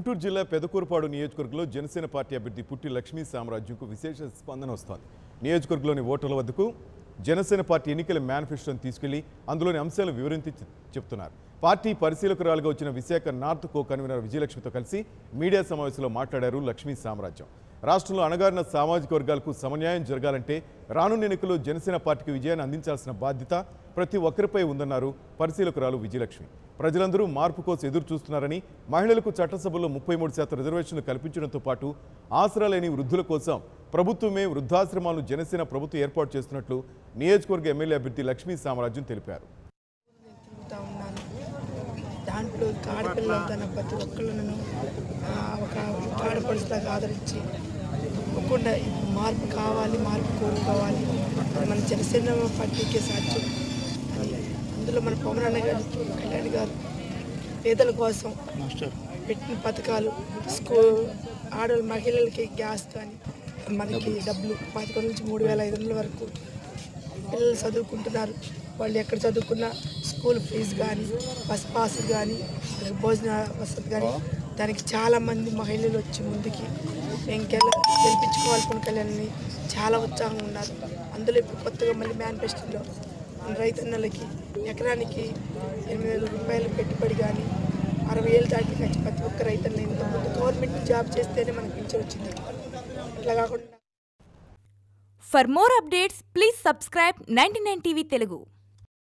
గుంటూరు జిల్లా పెదకూరుపాడు నియోజకవర్గంలో జనసేన పార్టీ అభ్యర్థి పుట్టి లక్ష్మీ సామ్రాజ్యంకు విశేష స్పందన వస్తోంది. నియోజకవర్గంలోని ఓటర్ల వద్దకు జనసేన పార్టీ ఎన్నికల మేనిఫెస్టోను తీసుకెళ్లి అందులోని అంశాలు వివరించి చెప్తున్నారు. పార్టీ పరిశీలకురాలుగా వచ్చిన విశాఖ నార్త్ కో కన్వీనర్ విజయలక్ష్మితో కలిసి మీడియా సమావేశంలో మాట్లాడారు లక్ష్మీ సామ్రాజ్యం. రాష్ట్రంలో అణగారిన సామాజిక వర్గాలకు సమన్యాయం జరగాలంటే రానున్న ఎన్నికల్లో జనసేన పార్టీకి విజయాన్ని అందించాల్సిన బాధ్యత ప్రతి ఒక్కరిపై ఉందన్నారు పరిశీలకురాలు విజయలక్ష్మి. ప్రజలందరూ మార్పు కోసం ఎదురు చూస్తున్నారని, మహిళలకు చట్టసభలో 33% రిజర్వేషన్లు కల్పించడంతో పాటు ఆసరా లేని వృద్ధుల కోసం ప్రభుత్వమే వృద్ధాశ్రమాలను జనసేన ప్రభుత్వం ఏర్పాటు చేస్తున్నట్లు నియోజకవర్గ ఎమ్మెల్యే అభ్యర్థి లక్ష్మీ సామ్రాజ్యం తెలిపారు. దాంట్లో ఆడపిల్లలు తన ప్రతి ఒక్కళ్ళను ఒక ఆడపడుచులాగా ఆదరించి తప్పకుండా మార్పు కావాలి, మార్పు కోరుకోవాలి, మన జనసేన పార్టీకే సాధ్యం అని అందులో మన పవన్ అన్న గారు, కళ్యాణ్ గారు పేదల కోసం పెట్టిన పథకాలు, ఆడవాళ్ళ మహిళలకి గ్యాస్ కానీ మనకి డబ్బులు 11 నుంచి 3,500 వరకు పిల్లలు చదువుకుంటున్నారు. వాళ్ళు ఎక్కడ చదువుకున్నా స్కూల్ ఫీజు కానీ, బస్ పాస్ కానీ, భోజన వసతి కానీ దానికి చాలామంది మహిళలు వచ్చి ముందుకి మేము గెలిపించుకోవాలి పవన్ కళ్యాణ్ని చాలా ఉత్సాహంగా ఉన్నారు. అందులో ఇప్పుడు కొత్తగా మళ్ళీ మేనిఫెస్టోలో రైతన్నలకి ఎకరానికి 8,000 రూపాయలు పెట్టుబడి కానీ 60 ఏళ్ళు దాటి ప్రతి ఒక్క రైతన్న ఇంతకుముందు గవర్నమెంట్ జాబ్ చేస్తేనే మనకి పింఛన్ వచ్చింది. అట్లా కాకుండా For more updates, please subscribe 99 TV Telugu.